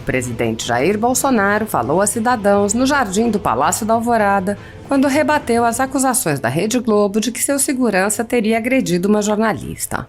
presidente Jair Bolsonaro falou a cidadãos no jardim do Palácio da Alvorada quando rebateu as acusações da Rede Globo de que seu segurança teria agredido uma jornalista.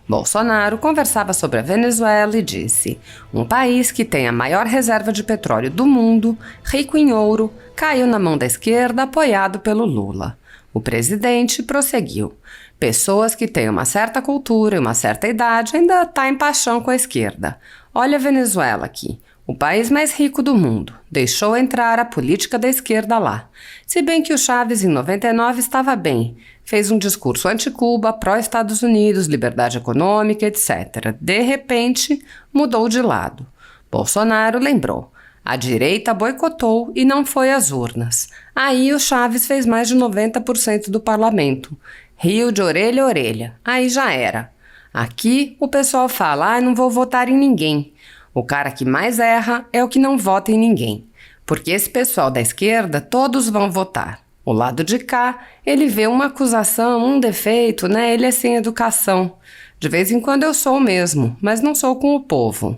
Bolsonaro conversava sobre a Venezuela e disse: um país que tem a maior reserva de petróleo do mundo, rico em ouro, caiu na mão da esquerda apoiado pelo Lula. O presidente prosseguiu: pessoas que têm uma certa cultura e uma certa idade ainda estão em paixão com a esquerda. Olha a Venezuela aqui, o país mais rico do mundo. Deixou entrar a política da esquerda lá. Se bem que o Chávez, em 99, estava bem. Fez um discurso anti-Cuba, pró-Estados Unidos, liberdade econômica, etc. De repente, mudou de lado. Bolsonaro lembrou: a direita boicotou e não foi às urnas. Aí o Chávez fez mais de 90% do parlamento. Riu de orelha a orelha. Aí já era. Aqui o pessoal fala: não vou votar em ninguém. O cara que mais erra é o que não vota em ninguém. Porque esse pessoal da esquerda, todos vão votar. O lado de cá, ele vê uma acusação, um defeito, né? Ele é sem educação. De vez em quando eu sou mesmo, mas não sou com o povo.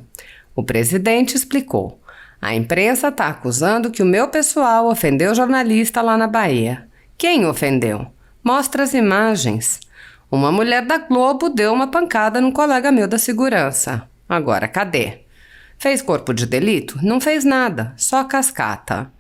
O presidente explicou: a imprensa está acusando que o meu pessoal ofendeu o jornalista lá na Bahia. Quem ofendeu? Mostra as imagens. Uma mulher da Globo deu uma pancada num colega meu da segurança. Agora, cadê? Fez corpo de delito? Não fez nada, só cascata.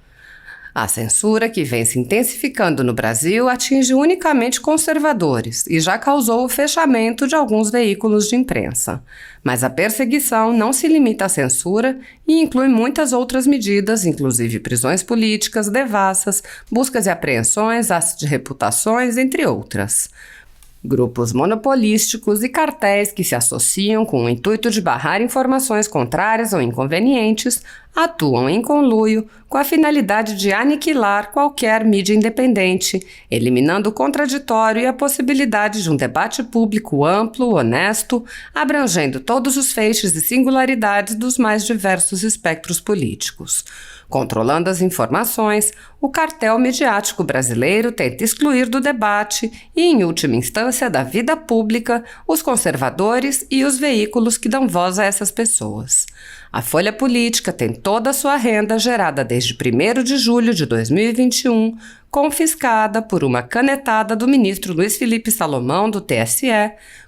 A censura, que vem se intensificando no Brasil, atinge unicamente conservadores e já causou o fechamento de alguns veículos de imprensa. Mas a perseguição não se limita à censura e inclui muitas outras medidas, inclusive prisões políticas, devassas, buscas e apreensões, assédio de reputações, entre outras. Grupos monopolísticos e cartéis que se associam com o intuito de barrar informações contrárias ou inconvenientes atuam em conluio com a finalidade de aniquilar qualquer mídia independente, eliminando o contraditório e a possibilidade de um debate público amplo, honesto, abrangendo todos os feixes e singularidades dos mais diversos espectros políticos. Controlando as informações, o cartel midiático brasileiro tenta excluir do debate e, em última instância, da vida pública, os conservadores e os veículos que dão voz a essas pessoas. A Folha Política tem toda a sua renda gerada desde 1º de julho de 2021, confiscada por uma canetada do ministro Luiz Felipe Salomão, do TSE,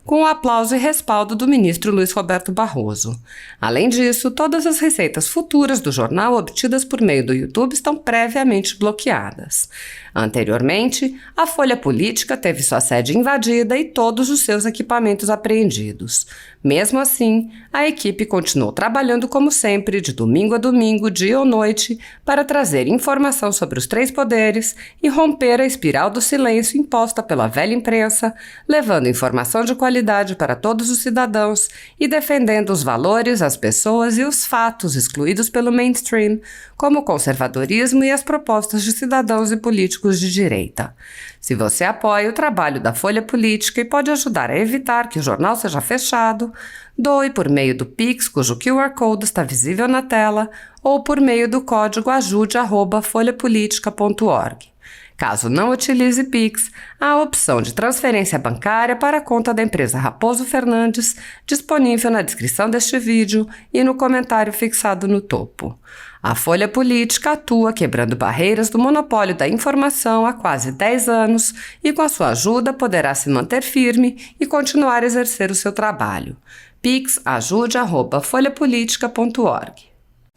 com o aplauso e respaldo do ministro Luiz Roberto Barroso. Além disso, todas as receitas futuras do jornal obtidas por meio do YouTube estão previamente bloqueadas. Anteriormente, a Folha Política teve sua sede invadida e todos os seus equipamentos apreendidos. Mesmo assim, a equipe continuou trabalhando como sempre, de domingo a domingo, dia ou noite, para trazer informação sobre os 3 poderes e romper a espiral do silêncio imposta pela velha imprensa, levando informação de qualidade para todos os cidadãos e defendendo os valores, as pessoas e os fatos excluídos pelo mainstream, como o conservadorismo e as propostas de cidadãos e políticos de direita. Se você apoia o trabalho da Folha Política e pode ajudar a evitar que o jornal seja fechado, doe por meio do Pix, cujo QR Code está visível na tela, ou por meio do código ajude@folhapolitica.org. Caso não utilize Pix, há a opção de transferência bancária para a conta da empresa Raposo Fernandes, disponível na descrição deste vídeo e no comentário fixado no topo. A Folha Política atua quebrando barreiras do monopólio da informação há quase 10 anos e, com a sua ajuda, poderá se manter firme e continuar a exercer o seu trabalho. Pix ajude@folhapolitica.org.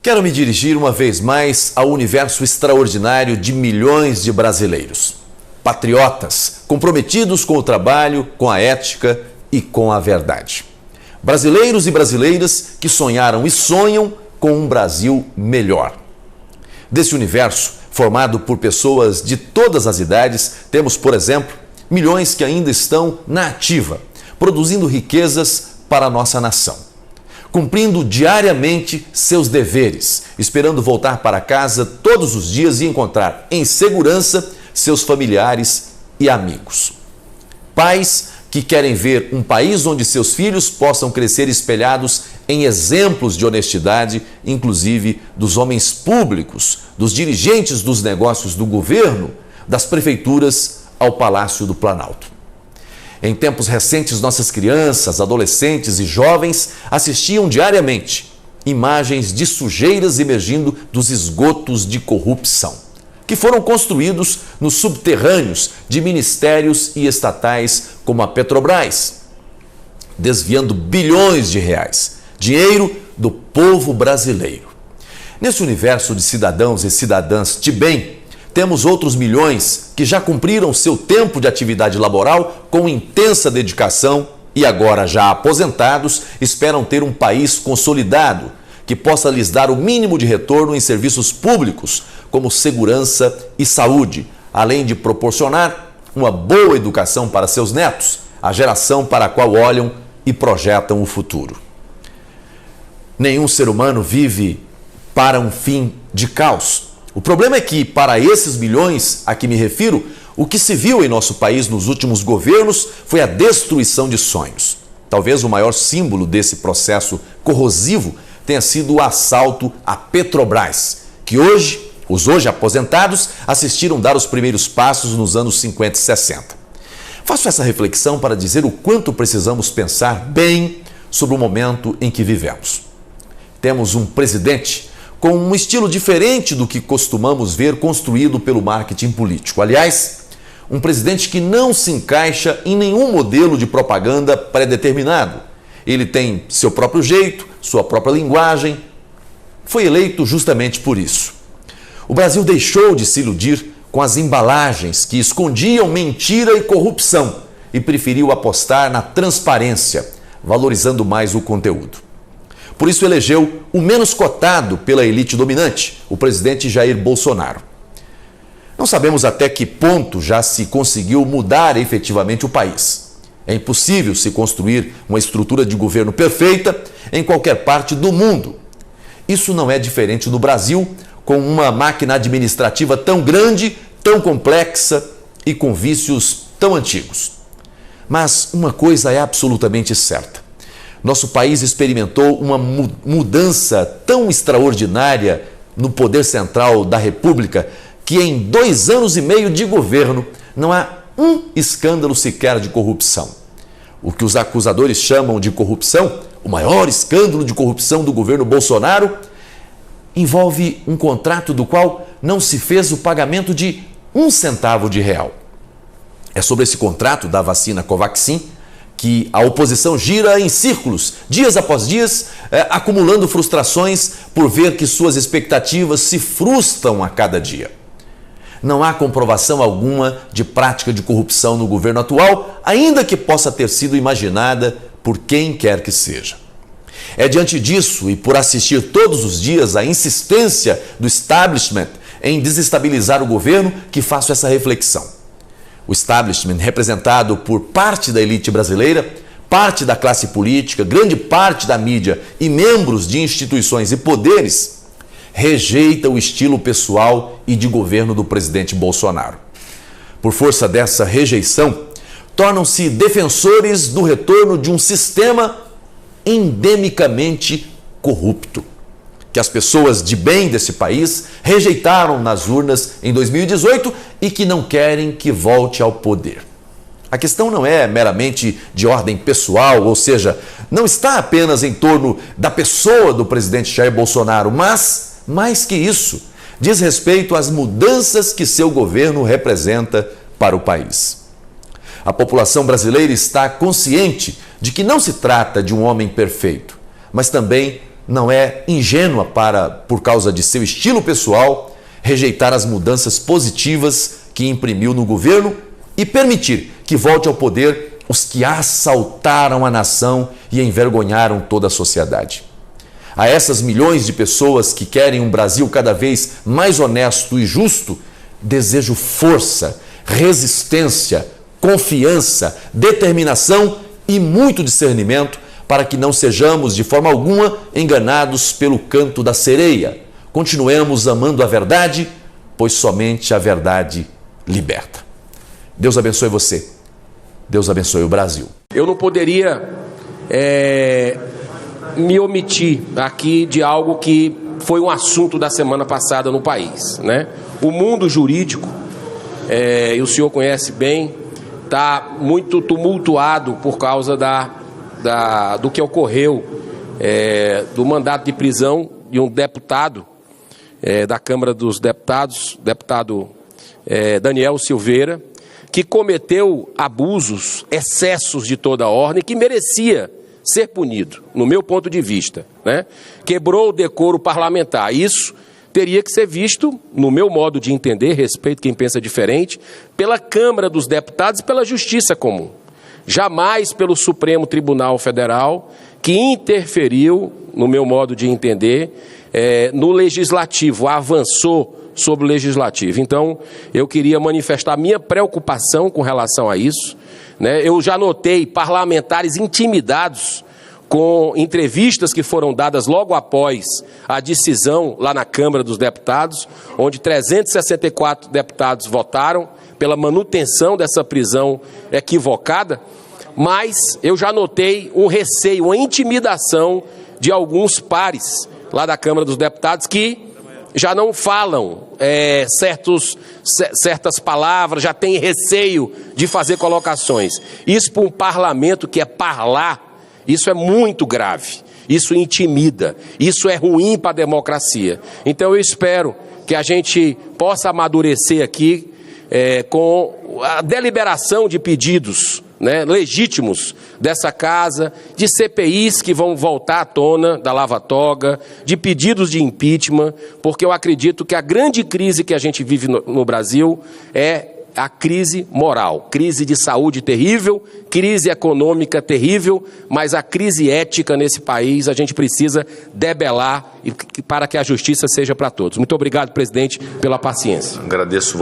Quero me dirigir uma vez mais ao universo extraordinário de milhões de brasileiros. Patriotas, comprometidos com o trabalho, com a ética e com a verdade. Brasileiros e brasileiras que sonharam e sonham com um Brasil melhor. Desse universo, formado por pessoas de todas as idades, temos, por exemplo, milhões que ainda estão na ativa, produzindo riquezas para a nossa nação. Cumprindo diariamente seus deveres, esperando voltar para casa todos os dias e encontrar em segurança seus familiares e amigos. Pais que querem ver um país onde seus filhos possam crescer espelhados em exemplos de honestidade, inclusive dos homens públicos, dos dirigentes dos negócios do governo, das prefeituras ao Palácio do Planalto. Em tempos recentes, nossas crianças, adolescentes e jovens assistiam diariamente imagens de sujeiras emergindo dos esgotos de corrupção, que foram construídos nos subterrâneos de ministérios e estatais como a Petrobras, desviando bilhões de reais, dinheiro do povo brasileiro. Nesse universo de cidadãos e cidadãs de bem, temos outros milhões que já cumpriram seu tempo de atividade laboral com intensa dedicação e agora já aposentados esperam ter um país consolidado que possa lhes dar o mínimo de retorno em serviços públicos como segurança e saúde, além de proporcionar uma boa educação para seus netos, a geração para a qual olham e projetam o futuro. Nenhum ser humano vive para um fim de caos. O problema é que, para esses milhões a que me refiro, o que se viu em nosso país nos últimos governos foi a destruição de sonhos. Talvez o maior símbolo desse processo corrosivo tenha sido o assalto à Petrobras, que os hoje aposentados assistiram dar os primeiros passos nos anos 50 e 60. Faço essa reflexão para dizer o quanto precisamos pensar bem sobre o momento em que vivemos. Temos um presidente com um estilo diferente do que costumamos ver construído pelo marketing político. Aliás, um presidente que não se encaixa em nenhum modelo de propaganda pré-determinado. Ele tem seu próprio jeito, sua própria linguagem. Foi eleito justamente por isso. O Brasil deixou de se iludir com as embalagens que escondiam mentira e corrupção e preferiu apostar na transparência, valorizando mais o conteúdo. Por isso elegeu o menos cotado pela elite dominante, o presidente Jair Bolsonaro. Não sabemos até que ponto já se conseguiu mudar efetivamente o país. É impossível se construir uma estrutura de governo perfeita em qualquer parte do mundo. Isso não é diferente no Brasil, com uma máquina administrativa tão grande, tão complexa e com vícios tão antigos. Mas uma coisa é absolutamente certa. Nosso país experimentou uma mudança tão extraordinária no poder central da República que em 2 anos e meio de governo não há um escândalo sequer de corrupção. O que os acusadores chamam de corrupção, o maior escândalo de corrupção do governo Bolsonaro, envolve um contrato do qual não se fez o pagamento de 1 centavo de real. É sobre esse contrato da vacina Covaxin que a oposição gira em círculos, dias após dias, acumulando frustrações por ver que suas expectativas se frustram a cada dia. Não há comprovação alguma de prática de corrupção no governo atual, ainda que possa ter sido imaginada por quem quer que seja. É diante disso e por assistir todos os dias à insistência do establishment em desestabilizar o governo que faço essa reflexão. O establishment, representado por parte da elite brasileira, parte da classe política, grande parte da mídia e membros de instituições e poderes, rejeita o estilo pessoal e de governo do presidente Bolsonaro. Por força dessa rejeição, tornam-se defensores do retorno de um sistema endemicamente corrupto, que as pessoas de bem desse país rejeitaram nas urnas em 2018 e que não querem que volte ao poder. A questão não é meramente de ordem pessoal, ou seja, não está apenas em torno da pessoa do presidente Jair Bolsonaro, mas, mais que isso, diz respeito às mudanças que seu governo representa para o país. A população brasileira está consciente de que não se trata de um homem perfeito, mas também não é ingênua por causa de seu estilo pessoal, rejeitar as mudanças positivas que imprimiu no governo e permitir que volte ao poder os que assaltaram a nação e envergonharam toda a sociedade. A essas milhões de pessoas que querem um Brasil cada vez mais honesto e justo, desejo força, resistência, confiança, determinação e muito discernimento para que não sejamos de forma alguma enganados pelo canto da sereia. Continuemos amando a verdade, pois somente a verdade liberta. Deus abençoe você. Deus abençoe o Brasil. Eu não poderia me omitir aqui de algo que foi um assunto da semana passada no país, né? O mundo jurídico, e o senhor conhece bem, está muito tumultuado por causa do que ocorreu do mandato de prisão de um deputado da Câmara dos Deputados, deputado Daniel Silveira, que cometeu abusos, excessos de toda a ordem, que merecia ser punido, no meu ponto de vista, né? Quebrou o decoro parlamentar. Isso teria que ser visto, no meu modo de entender, respeito quem pensa diferente, pela Câmara dos Deputados e pela Justiça Comum. Jamais pelo Supremo Tribunal Federal, que interferiu, no meu modo de entender, no Legislativo, avançou sobre o Legislativo. Então, eu queria manifestar minha preocupação com relação a isso, né? Eu já notei parlamentares intimidados com entrevistas que foram dadas logo após a decisão lá na Câmara dos Deputados, onde 364 deputados votaram pela manutenção dessa prisão equivocada, mas eu já notei um receio, uma intimidação de alguns pares lá da Câmara dos Deputados que já não falam certas palavras, já têm receio de fazer colocações. Isso para um parlamento que é parlar, isso é muito grave, isso intimida, isso é ruim para a democracia. Então eu espero que a gente possa amadurecer aqui com a deliberação de pedidos, né, legítimos dessa casa, de CPIs que vão voltar à tona da lava-toga, de pedidos de impeachment, porque eu acredito que a grande crise que a gente vive no Brasil é a crise moral, crise de saúde terrível, crise econômica terrível, mas a crise ética nesse país a gente precisa debelar para que a justiça seja para todos. Muito obrigado, presidente, pela paciência. Agradeço.